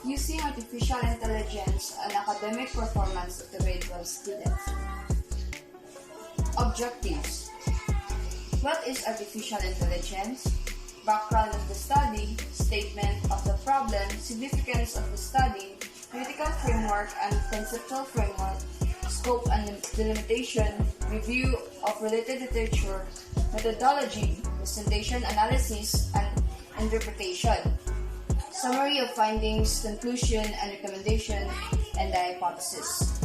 using artificial intelligence and academic performance of the grade 12 students. Objectives. What is artificial intelligence? Background of the study, statement of the problem, significance of the study, critical framework and conceptual framework, scope and delimitation, review of related literature, methodology, presentation, analysis, and interpretation, summary of findings, conclusion and recommendation, and the hypothesis.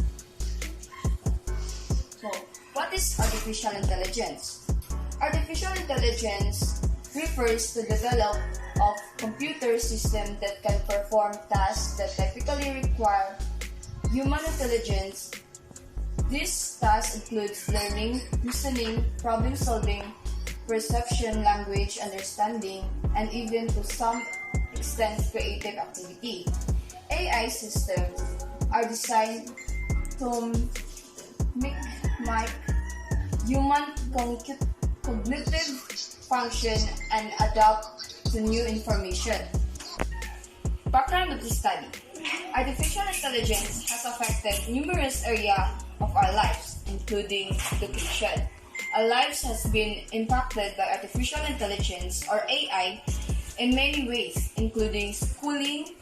So, what is artificial intelligence? Artificial intelligence refers to the development of computer systems that can perform tasks that typically require human intelligence. These tasks include learning, reasoning, problem solving, perception, language understanding, and even to some extent creative activity. AI systems are designed to mimic human cognitive function and adapt to new information. Background of the study. Artificial intelligence has affected numerous areas of our lives, including education. Our lives has been impacted by artificial intelligence or AI in many ways, including schooling.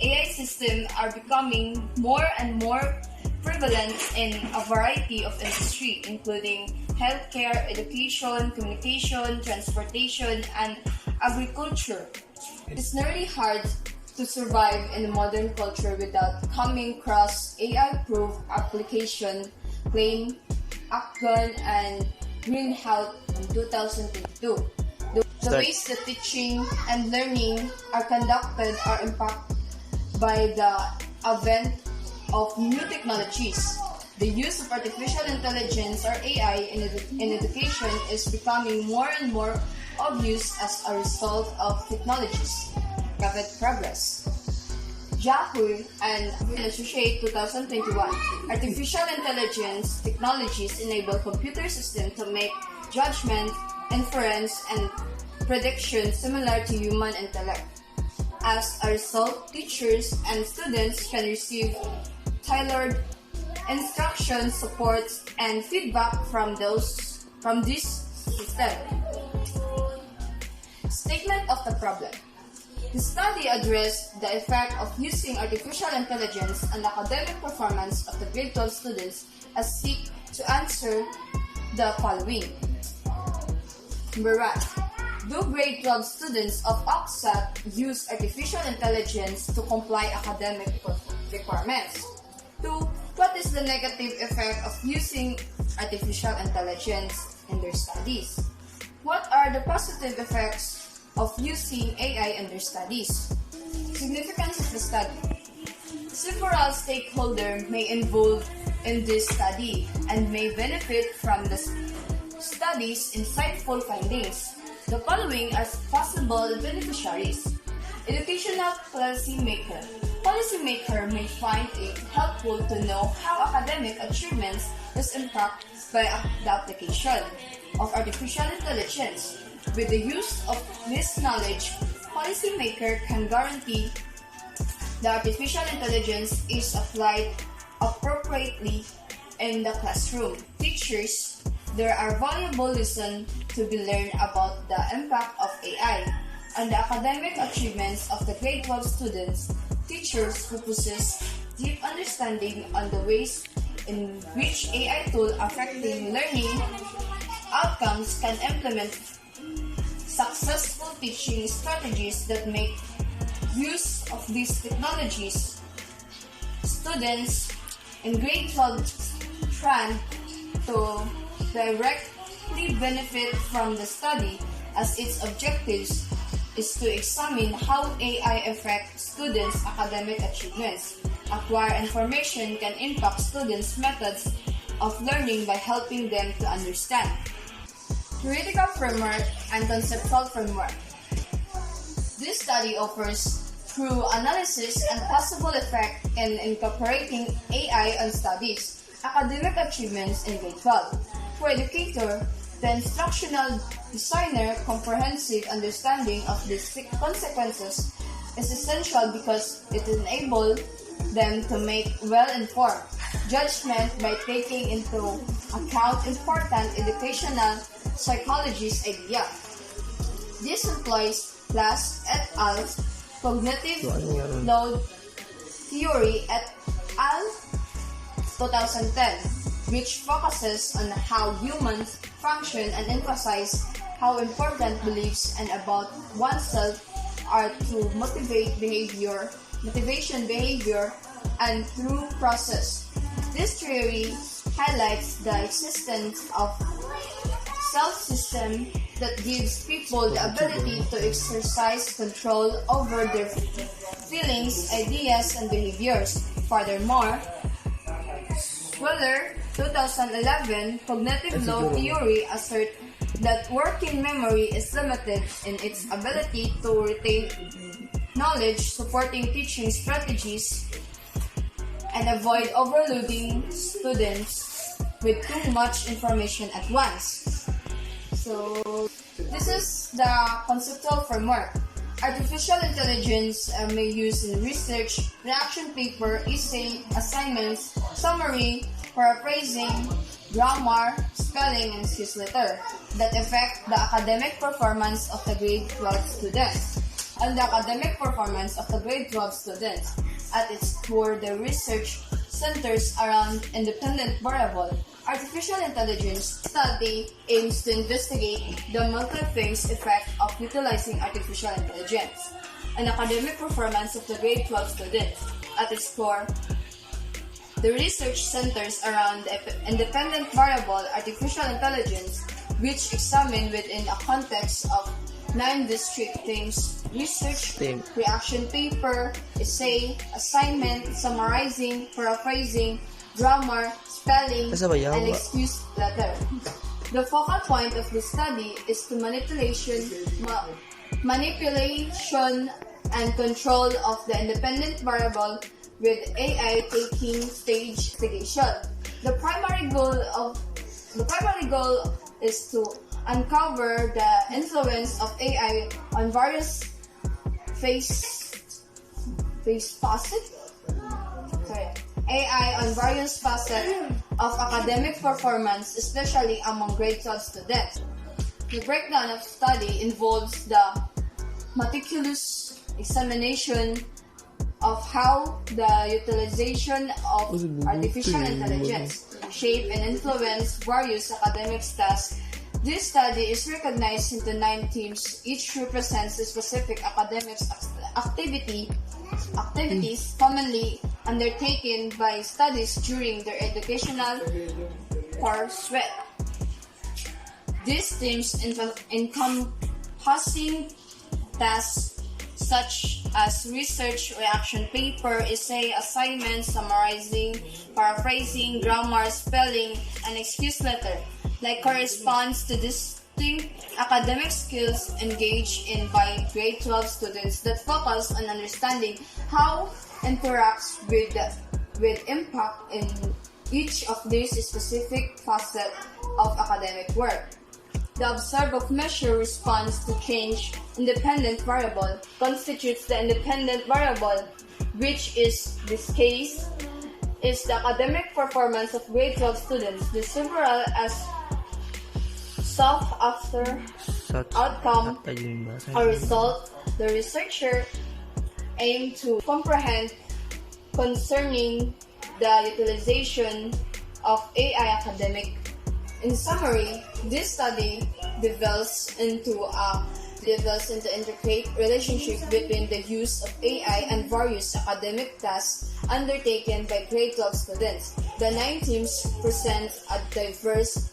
AI systems are becoming more and more prevalent in a variety of industries, including healthcare, education, communication, transportation, and agriculture. It's nearly hard to survive in a modern culture without coming across AI-proof application, claim Akron and Green Health in 2022. The ways that teaching and learning are conducted are impacted by the advent of new technologies. The use of artificial intelligence or AI in education is becoming more and more obvious as a result of technologies' rapid progress. Yahoo and Associate 2021. Artificial intelligence technologies enable computer systems to make judgment, inference, and prediction similar to human intellect. As a result, teachers and students can receive tailored instruction, support, and feedback from this system. Statement of the problem. The study addressed the effect of using artificial intelligence on academic performance of the grade 12 students as seek to answer the following. Number 1. Do grade 12 students of OCSAT use artificial intelligence to comply academic requirements? 2. What is the negative effect of using artificial intelligence in their studies? What are the positive effects of using AI in their studies? Significance of the study. Several stakeholders may involve in this study and may benefit from the study's insightful findings. The following are possible beneficiaries. Educational policymaker. Policymaker may find it helpful to know how academic achievements is impacted by the application of artificial intelligence. With the use of this knowledge, policymaker can guarantee that artificial intelligence is applied appropriately in the classroom. Teachers, there are valuable lessons to be learned about the impact of AI on the academic achievements of the grade 12 students. Teachers who possess deep understanding on the ways in which AI tools affecting learning outcomes can implement successful teaching strategies that make use of these technologies. Students in grade 12 stand to directly benefit from the study as its objectives is to examine how AI affects students' academic achievements. Acquire information can impact students' methods of learning by helping them to understand. Theoretical framework and conceptual framework. This study offers through analysis and possible effect in incorporating AI on studies, academic achievements in grade 12. For educator, the instructional designer comprehensive understanding of the consequences is essential because it enables them to make well-informed judgment by taking into account important educational psychologist idea. This employs Plas et al.'s cognitive load theory et al. 2010, which focuses on how humans function and emphasize how important beliefs and about oneself are to motivation behavior, and through process. This theory highlights the existence of self-system that gives people the ability to exercise control over their feelings, ideas, and behaviors. Furthermore, Weller 2011 cognitive load theory asserts that working memory is limited in its ability to retain knowledge, supporting teaching strategies, and avoid overloading students with too much information at once. So, this is the conceptual framework. Artificial intelligence may use in research, reaction paper, essay, assignments, summary, paraphrasing, grammar, spelling, and newsletter that affect the academic performance of the grade 12 students. And the academic performance of the grade 12 students. At its core, the research centers around independent variable. Artificial intelligence study aims to investigate the multi-phase effect of utilizing artificial intelligence and academic performance of the grade 12 students. At its core, the research centers around the independent variable artificial intelligence, which examined within a context of 9 distinct themes: research, reaction paper, essay, assignment, summarizing, paraphrasing, grammar, spelling, and excuse letter. The focal point of the study is to manipulation and control of the independent variable with AI taking stage investigation. The primary goal is to uncover the influence of AI on various facets of academic performance, especially among grade 12 students. The breakdown of study involves the meticulous examination of how the utilization of artificial intelligence shape and influence various academic tasks. This study is recognized into 9 themes. Each represents a specific academic activities commonly undertaken by studies during their educational pursuit. These themes encompassing tasks such as research, reaction paper, essay, assignment, summarizing, paraphrasing, grammar, spelling, and excuse letter, like corresponds to distinct academic skills engaged in by grade 12 students that focus on understanding how interacts with impact in each of these specific facets of academic work. The observed measure response to change independent variable constitutes the independent variable, which is this case is the academic performance of grade 12 students. The several as after outcome or result the researcher aim to comprehend concerning the utilization of AI academic. In summary, this study develops into intricate relationship between the use of AI and various academic tasks undertaken by grade 12 students. The 9 teams present a diverse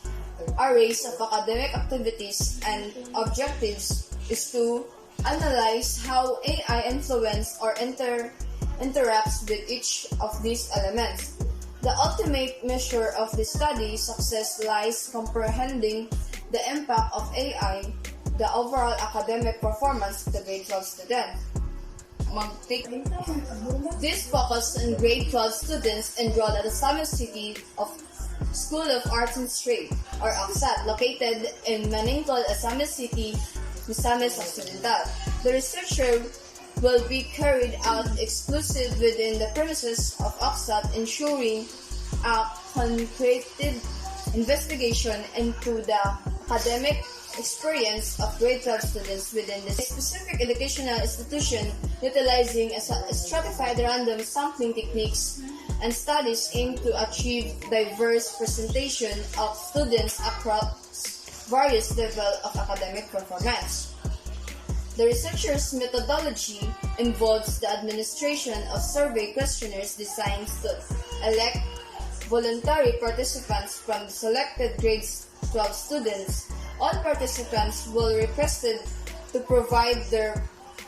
arrays of academic activities and objectives is to analyze how AI influence or interacts with each of these elements. The ultimate measure of the study success lies comprehending the impact of AI, the overall academic performance of the grade 12 student. This focus on grade 12 students enrolled at the Summit City of School of Arts and Trade, or ACSAT, located in Maningtol, Misamis City, Misamis Occidental. The researcher will be carried out exclusive within the premises of OXAT, ensuring a concreted investigation into the academic experience of grade 12 students within the specific educational institution, utilizing a stratified random sampling techniques and studies aim to achieve diverse presentation of students across various levels of academic performance. The researchers' methodology involves the administration of survey questionnaires designed to elect voluntary participants from the selected grades 12 students. All participants will be requested to provide their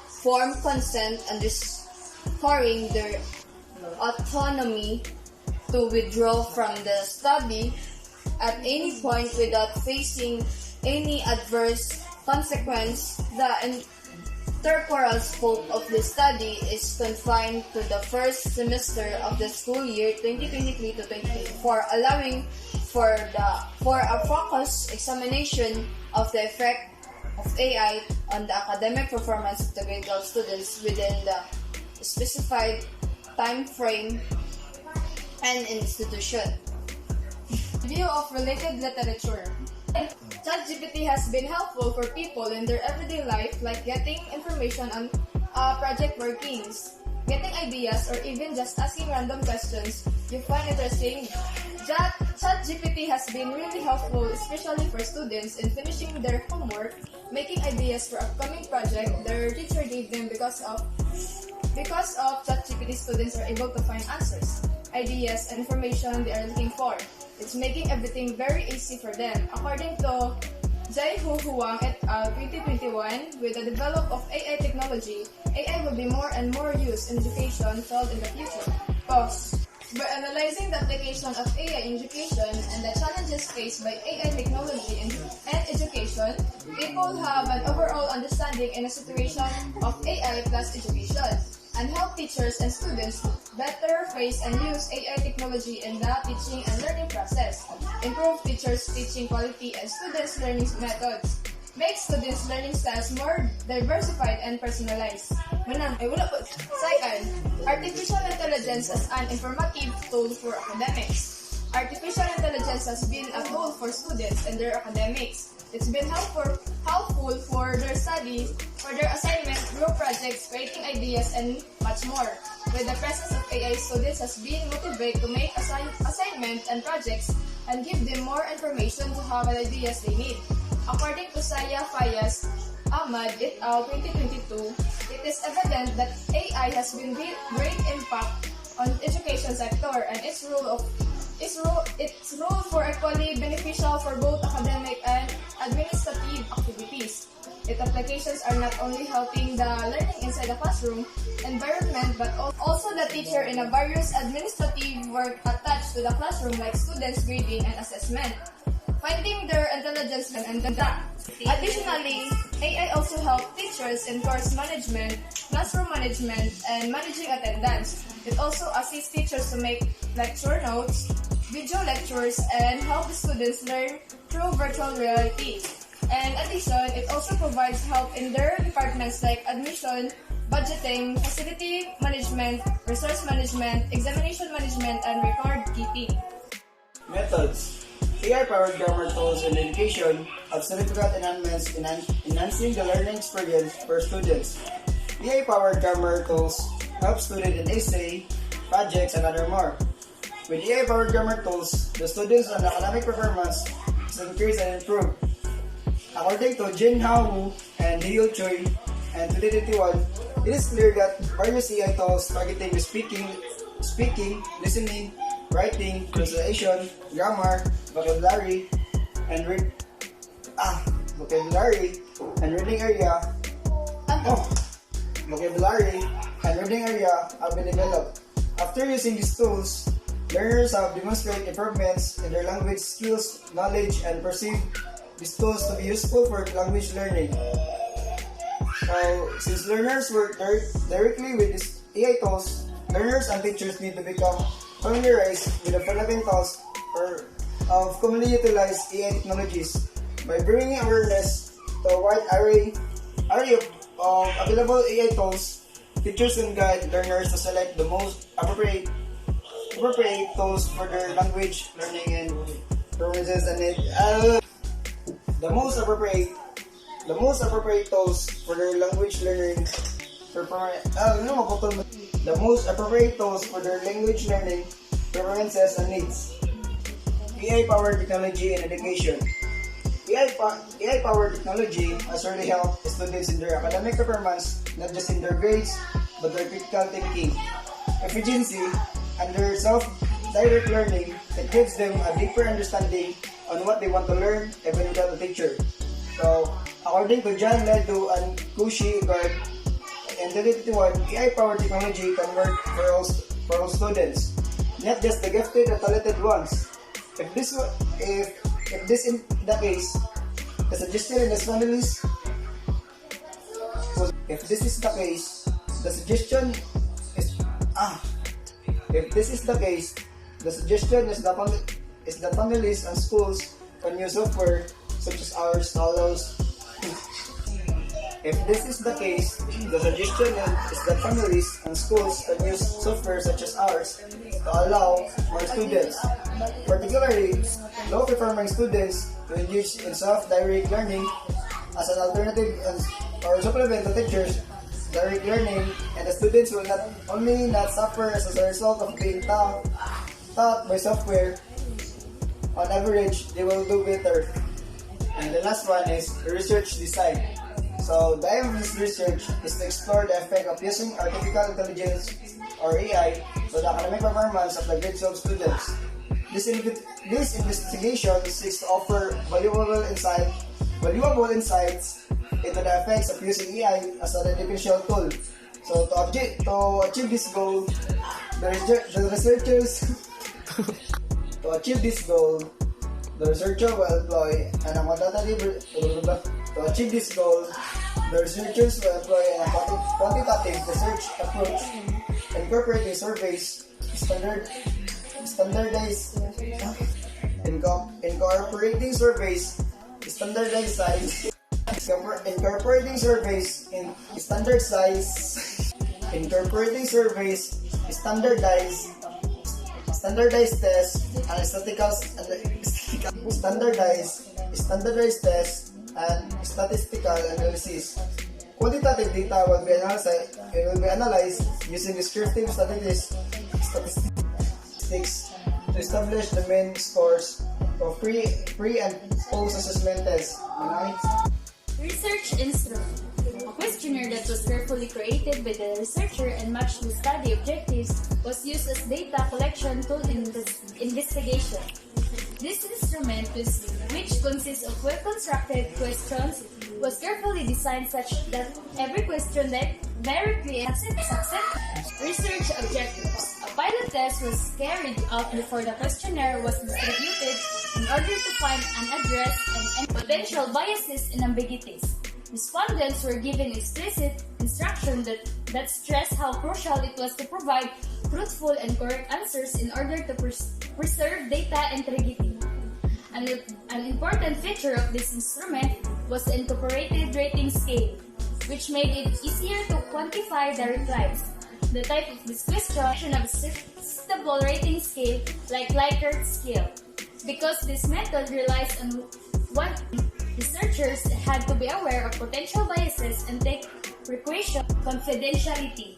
informed consent, underscoring their autonomy to withdraw from the study at any point without facing any adverse consequence. The intertemporal scope of the study is confined to the first semester of the school year 2023 to 2024, allowing for a focused examination of the effect of AI on the academic performance of the grade 12 students within the specified time frame and institution. Review of related literature. ChatGPT has been helpful for people in their everyday life, like getting information on project workings, getting ideas, or even just asking random questions you find interesting. ChatGPT has been really helpful, especially for students in finishing their homework, making ideas for upcoming project their teacher gave them. Because of ChatGPT, students are able to find answers, ideas, and information they are looking for. It's making everything very easy for them. According to Jai-Hu Huang et al. 2021, with the development of AI technology, AI will be more and more used in education field in the future. By analyzing the application of AI in education and the challenges faced by AI technology and education, people have an overall understanding in a situation of AI plus education, and help teachers and students better face and use AI technology in the teaching and learning process, improve teachers' teaching quality and students' learning methods, make students' learning styles more diversified and personalized. Second, artificial intelligence as an informative tool for academics. Artificial intelligence has been a tool for students and their academics. It's been helpful for their studies, for their assignment, group projects, creating ideas, and much more. With the presence of AI, students has been motivated to make assignments and projects and give them more information to have the ideas they need. According to Saya Fayaz Ahmad et al. 2022, it is evident that AI has been great impact on education sector, and its role for equally beneficial for both academic and administrative activities. Its applications are not only helping the learning inside the classroom environment, but also the teacher in a various administrative work attached to the classroom, like students' grading and assessment, finding their intelligence and that. Additionally, AI also helps teachers in course management, classroom management, and managing attendance. It also assists teachers to make lecture notes, video lectures, and help the students learn through virtual reality. In addition, it also provides help in their departments like admission, budgeting, facility management, resource management, examination management, and record keeping. Methods. AI-powered grammar tools in education have significant enhancements in enhancing the learning experience for students. AI-powered grammar tools help students in essay, projects, and other more. With AI-powered grammar tools, the students' and academic performance is increased and improved. According to Jin Hao Wu and Liu Choi in 2021, it is clear that various AI tools targeting the speaking, listening, writing, pronunciation, grammar, vocabulary, and reading area have been developed. After using these tools, learners have demonstrated improvements in their language skills, knowledge, and perceive these tools to be useful for language learning. Since learners work directly with these AI tools, learners and teachers need to become familiarized with the fundamentals of commonly utilized AI technologies by bringing awareness to a wide array of available AI tools. Teachers can guide learners to select the most appropriate tools for their language learning and preferences and the most appropriate tools for their language learning the most appropriate tools for their language learning preferences and needs. AI-powered technology in education. AI-powered technology has really helped students in their academic performance, not just in their grades, but their critical thinking, efficiency, and their self-direct learning. It gives them a deeper understanding on what they want to learn, even without a teacher. So, according to John Ledo and Kushi Gard, in 2021, AI-powered technology can work for all students, not just the gifted or talented ones. If this is the case, the suggestion in this families. If this is the case, the suggestion is If this is the case, the suggestion is the families and schools can use software such as ours to allow. If this is the case, the suggestion is that families and schools can use software such as ours to allow more students, particularly low-performing students, to engage in self-direct learning as an alternative or supplement to teachers' direct learning, and the students will not suffer as a result of being taught by software. On average, they will do better. And the last one is research design. So the aim of this research is to explore the effect of using artificial intelligence or AI to the academic performance of the grade 12 students. This investigation seeks to offer valuable insights into the effects of using AI as an educational tool. So to achieve this goal, the researcher will employ a quantitative research approach, incorporating surveys, standardized tests and standardized tests and statistical analysis. Quantitative data will be analyzed using descriptive statistics to establish the main scores of pre and post-assessment tests. Research instrument. A questionnaire that was carefully created by the researcher and matched with study objectives was used as data collection tool in this investigation. This instrument, which consists of well-constructed questions, was carefully designed such that every question directly accepts research objectives. A pilot test was carried out before the questionnaire was distributed in order to find and address any potential biases and ambiguities. Respondents were given explicit instruction that stressed how crucial it was to provide truthful and correct answers in order to preserve data integrity. An important feature of this instrument was the incorporated rating scale, which made it easier to quantify the replies. The type of this question of a suitable rating scale, like Likert scale. Because this method relies on what researchers had to be aware of potential biases and take precaution confidentiality.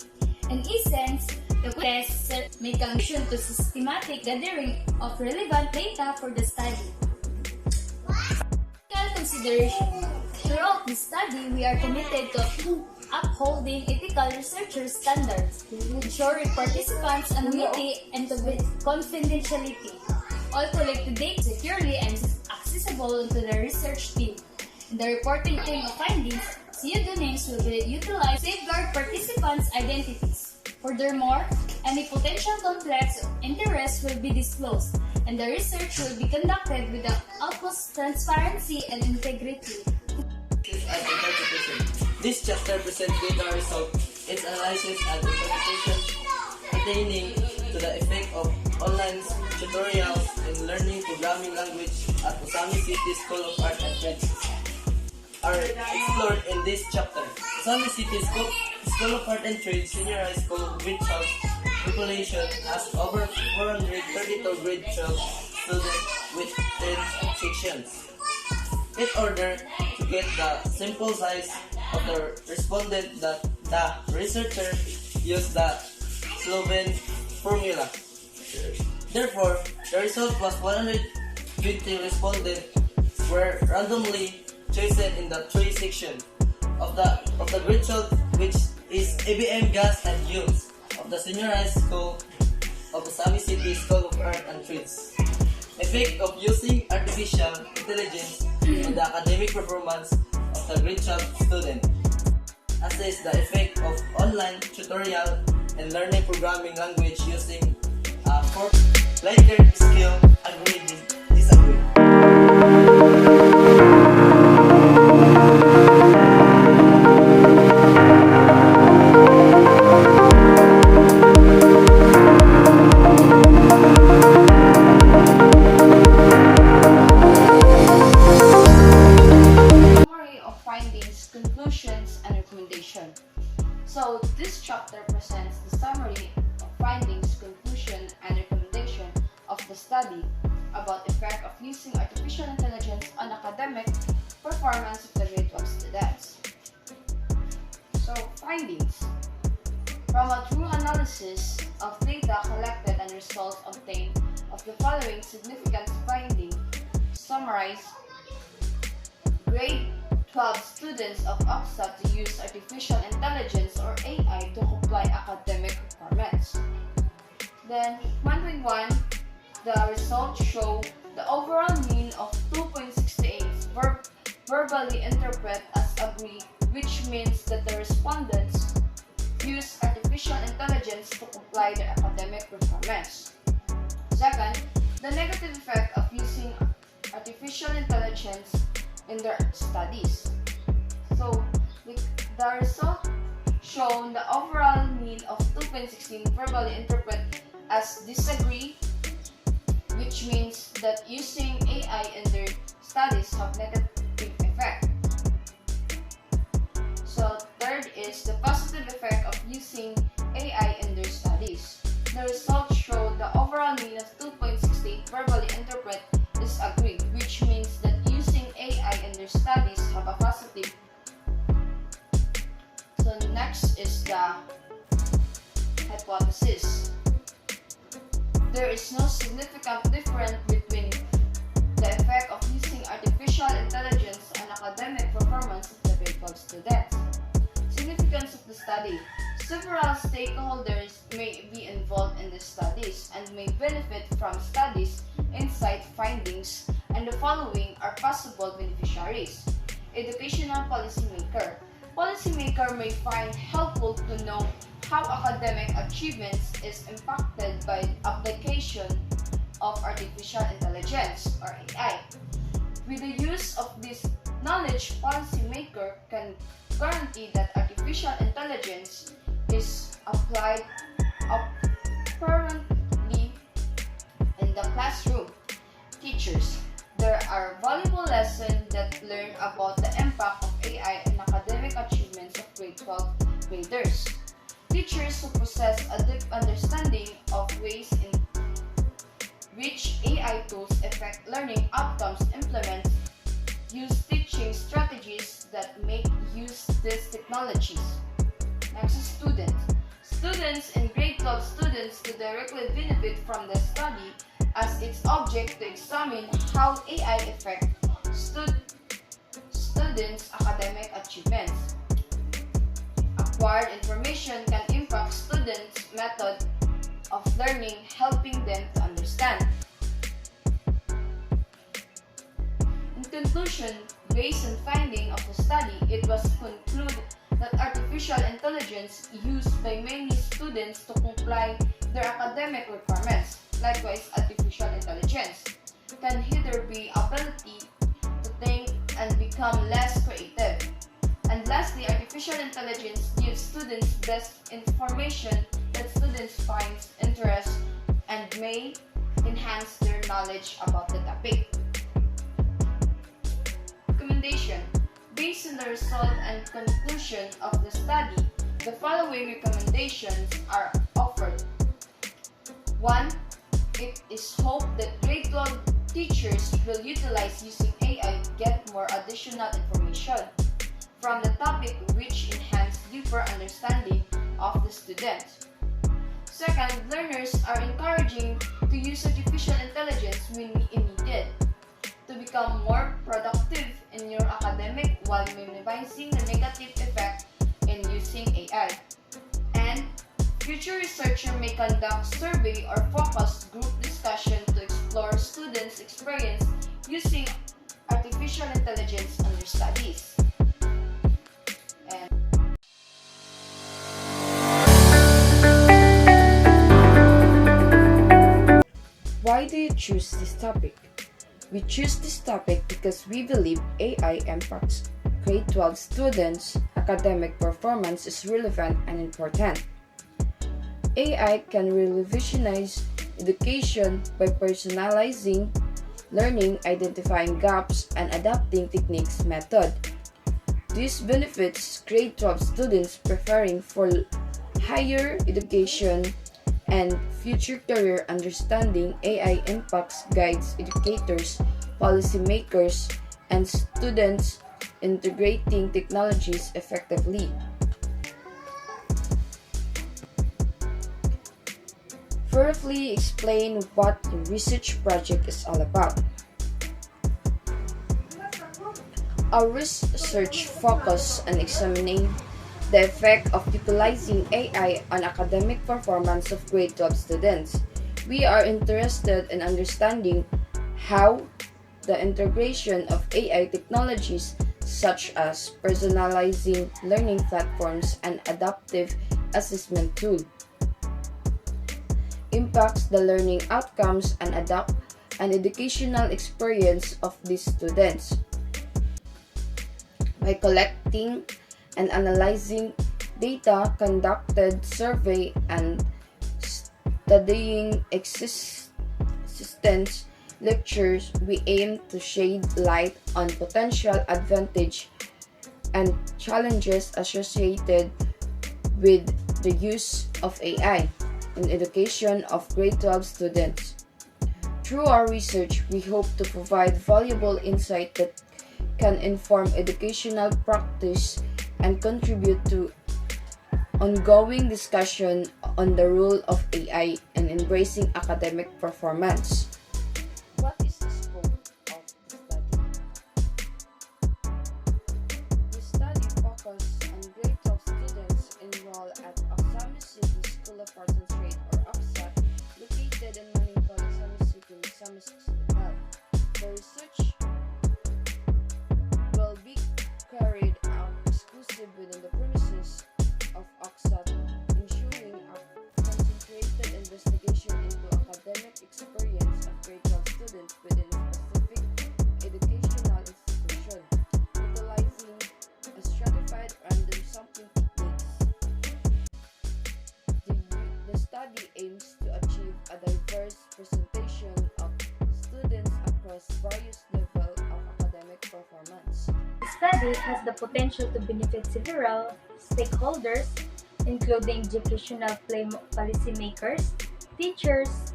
In essence, the tests make allusion to systematic gathering of relevant data for the study. Consideration. Throughout this study, we are committed to upholding ethical researcher standards, ensuring participants' anonymity and confidentiality. All collected data securely and accessible to the research team. In the reporting of findings, pseudonyms will be utilized to safeguard participants' identities. Furthermore, any potential conflicts of interest will be disclosed, and the research will be conducted with the utmost transparency and integrity. This chapter presents data results, its analysis and interpretation pertaining to the effect of online tutorials in learning programming language at Osami City School of Art and Trades are explored in this chapter. Osami City School School of Art and Trade Senior High School grade 12 population has over 432 grade 12 students with 10 sections. In order to get the sample size of the respondent, the researcher used the Sloven formula. Therefore, the result was 120 respondents were randomly chosen in the three sections of the grade 12, which is ABM Gas and Fuels of the Senior High School of the Sami City School of Art and Trades. Effect of using artificial intelligence on the academic performance of the grade 12 student. Assess the effect of online tutorial and learning programming language using for Likert skill, agree, disagree. Summary of findings, conclusions, and recommendation. So this chapter presents the summary of findings, conclusion, and recommendation of the study about effect of using artificial intelligence on academic performance of the grade 12 students. So findings. From a thorough analysis of data collected and results obtained of the following significant finding, summarize grade 12 students of OXA to use artificial intelligence or AI to comply academic requirements. Then 1.1, the results show the overall mean of 2.68 verbally interpret as agree, which means that the respondents use artificial intelligence to comply their academic requirements. Second, the negative effect of using artificial intelligence in their studies. So, the result shown the overall mean of 2.16 verbally interpret as disagree, which means that using AI in their studies have negative effect. So, third is the positive effect of using AI in their studies. The results show the overall mean of 2.68 verbally interpret is agree, which means that using AI in their studies have a positive. So next is the hypothesis. There is no significant difference between the effect of using artificial intelligence on academic performance of the grade 12 students. Significance of the study. Several stakeholders may be involved in the studies and may benefit from studies, insight, findings, and the following are possible beneficiaries. Educational policymaker. Policymaker may find helpful to know how academic achievements is impacted by application of artificial intelligence or AI. With the use of this knowledge, policymaker can guarantee that artificial intelligence is applied appropriately in the classroom. Teachers. There are valuable lessons that learn about the impact of AI on academic achievements of grade 12 graders. Teachers who possess a deep understanding of ways in which AI tools affect learning outcomes implement use teaching strategies that make use these technologies. Next is student. Students in grade 12 students to directly benefit from the study as its object to examine how AI affect students' academic achievements. Acquired information can impact students' method of learning, helping them to understand. In conclusion, based on finding of the study, it was concluded that artificial intelligence used by many students to comply their academic requirements. Likewise, artificial intelligence can either be ability to think and become less creative. And lastly, artificial intelligence gives students best information that students find interest and may enhance their knowledge about the topic. Recommendation. Based on the result and conclusion of the study, The following recommendations are offered. 1. It is hoped that grade 12 teachers will utilize using AI to get more additional information from the topic which enhance deeper understanding of the student. Second, learners are encouraging to use artificial intelligence when needed to become more productive in your academic while minimizing the negative effect in using AI. And future researcher may conduct survey or focused group discussion to explore students' experience using artificial intelligence in their studies. And why do you choose this topic? We choose this topic because we believe AI impacts grade 12 students' academic performance is relevant and important. AI can revolutionize education by personalizing learning, identifying gaps, and adapting techniques method. This benefits grade 12 students preparing for higher education and future career. Understanding AI impacts guides educators, policymakers, and students integrating technologies effectively. Briefly explain what the research project is all about. Our research focuses on examining the effect of utilizing AI on academic performance of grade 12 students. We are interested in understanding how the integration of AI technologies such as personalizing learning platforms and adaptive assessment tools impacts the learning outcomes and educational experience of these students. By collecting and analyzing data, conducted survey, and studying existence lectures, we aim to shed light on potential advantage and challenges associated with the use of AI in education of grade 12 students. Through our research, we hope to provide valuable insight that can inform educational practice and contribute to ongoing discussion on the role of AI in embracing academic performance. What is the scope of the study? The study focuses on grade 12 students enrolled at Oksami City School of Arts and Trade or OCSAT, located in Maningkal, Oksami City, Oksami City. The research will be carried out exclusive within the premises of OCSAT, ensuring a concentrated investigation into academic experience of grade 12 students within a specific educational institution, utilizing a stratified random sampling techniques. The study aims to achieve a diverse presentation of students across various levels of academic performance. The study has the potential to benefit several stakeholders, including educational policymakers, teachers,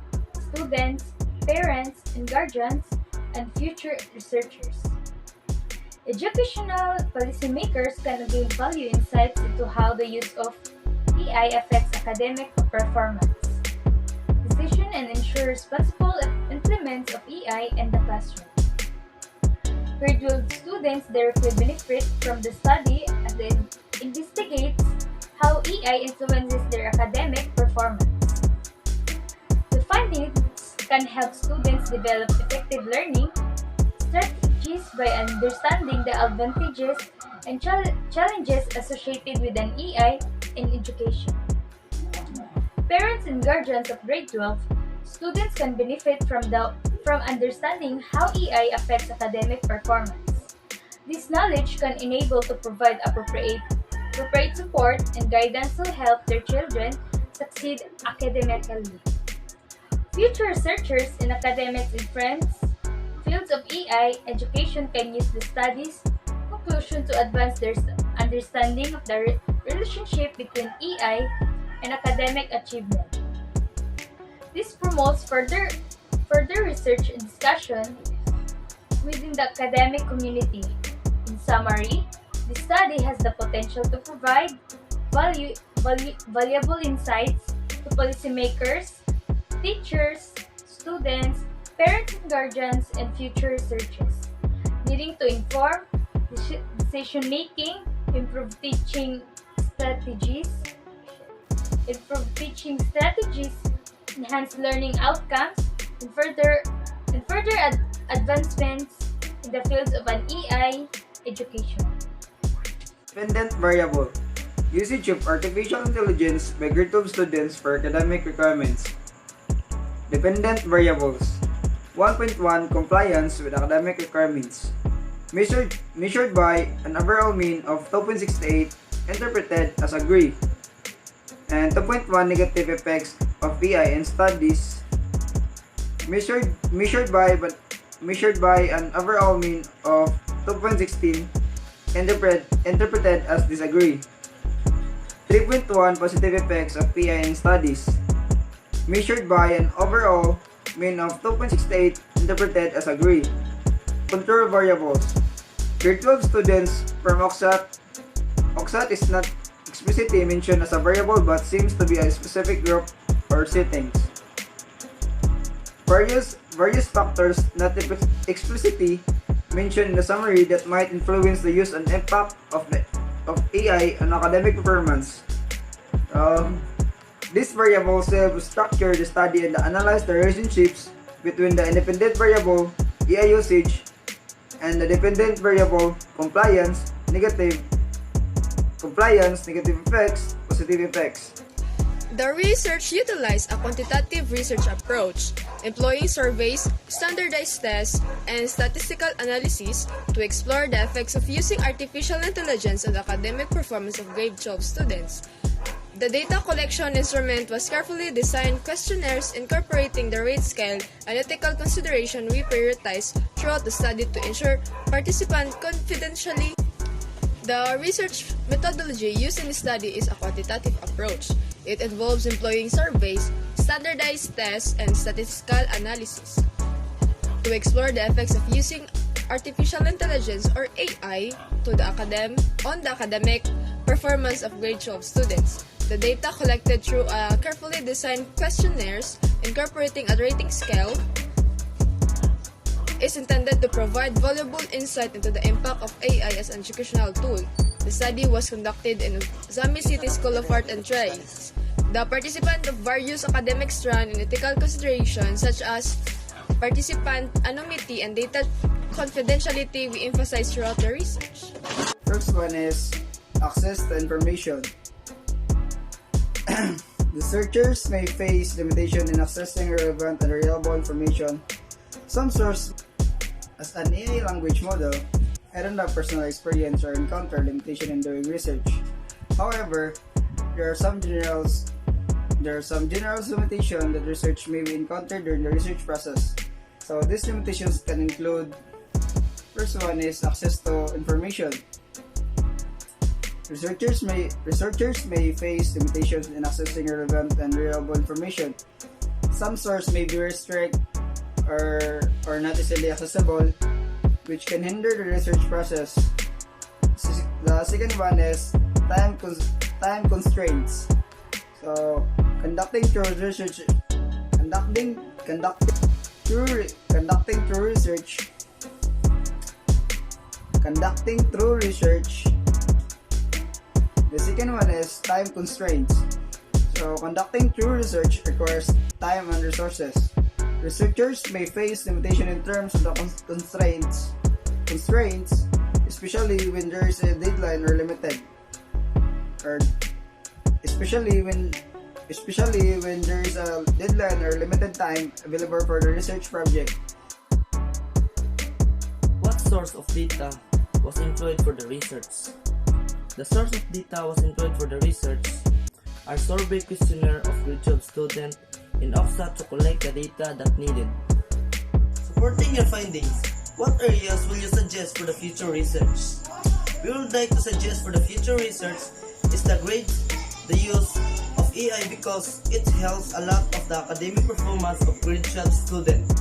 students, parents, and guardians, and future researchers. Educational policymakers can gain value insights into how the use of AI affects academic performance, decision, and ensure responsible implements of AI in the classroom. Grade 12 students directly benefit from the study as it investigates how AI influences their academic performance. The findings can help students develop effective learning strategies by understanding the advantages and challenges associated with an AI in education. Parents and guardians of grade 12 students can benefit from understanding how AI affects academic performance. This knowledge can enable to provide appropriate support and guidance to help their children succeed academically. Future researchers in academics and fields of AI education can use the study's conclusion to advance their understanding of the relationship between EI and academic achievement. This promotes further research and discussion within the academic community. In summary, the study has the potential to provide valuable insights to policymakers, teachers, students, parents and guardians, and future researchers, leading to informed decision-making, improved teaching strategies, enhanced learning outcomes, and further advancements in the fields of an EI education. Dependent variable. Usage of artificial intelligence by grade 12 students for academic requirements. Dependent variables. 1.1 Compliance with academic requirements. Measured by an overall mean of 2.68 interpreted as agree. And 2.1 Negative effects of PI in studies. Measured by an overall mean of 2.16 interpreted as disagree. 3.1 Positive effects of PI in studies, measured by an overall mean of 2.68 interpreted as agree. Control variables. Grade 12 students from OCSAT. OCSAT is not explicitly mentioned as a variable but seems to be a specific group or settings. Various factors not explicitly mentioned in the summary that might influence the use and impact of AI on academic performance. These variables help structure the study and analyze the relationships between the independent variable AI usage and the dependent variable compliance, negative effects, positive effects. The research utilized a quantitative research approach, employing surveys, standardized tests, and statistical analysis to explore the effects of using artificial intelligence on the academic performance of grade 12 students. The data collection instrument was carefully designed questionnaires incorporating the rate scale and ethical consideration we prioritized throughout the study to ensure participant confidentially. The research methodology used in the study is a quantitative approach. It involves employing surveys, standardized tests, and statistical analysis to explore the effects of using artificial intelligence or AI on the academic performance of grade 12 students. The data collected through a carefully designed questionnaires incorporating a rating scale is intended to provide valuable insight into the impact of AI as an educational tool. The study was conducted in Zami City School of Art and Trades. The participant of various academic strands and ethical considerations such as participant anonymity and data confidentiality we emphasize throughout the research. First one is access to information. Researchers may face limitation in accessing relevant and reliable information. Some sources, as an AI language model, I don't have personal experience or encounter limitation in doing research. However, there are some general limitations that research may be encountered during the research process. So these limitations can include, first one is access to information. Researchers may face limitations in accessing relevant and reliable information. Some sources may be restricted or not easily accessible, which can hinder the research process. The second one is time constraints. So, conducting true research The second one is time constraints. So, conducting true research requires time and resources. Researchers may face limitation in terms of the constraints, especially when there is a deadline or limited, or especially when there is a deadline or limited time available for the research project. What source of data was employed for the research? The source of data was employed for the research are survey questionnaire of grade 12 students in OCSAT to collect the data that needed. Supporting your findings, what areas will you suggest for the future research? We would like to suggest for the future research is the grades, the use of AI because it helps a lot of the academic performance of grade 12 students.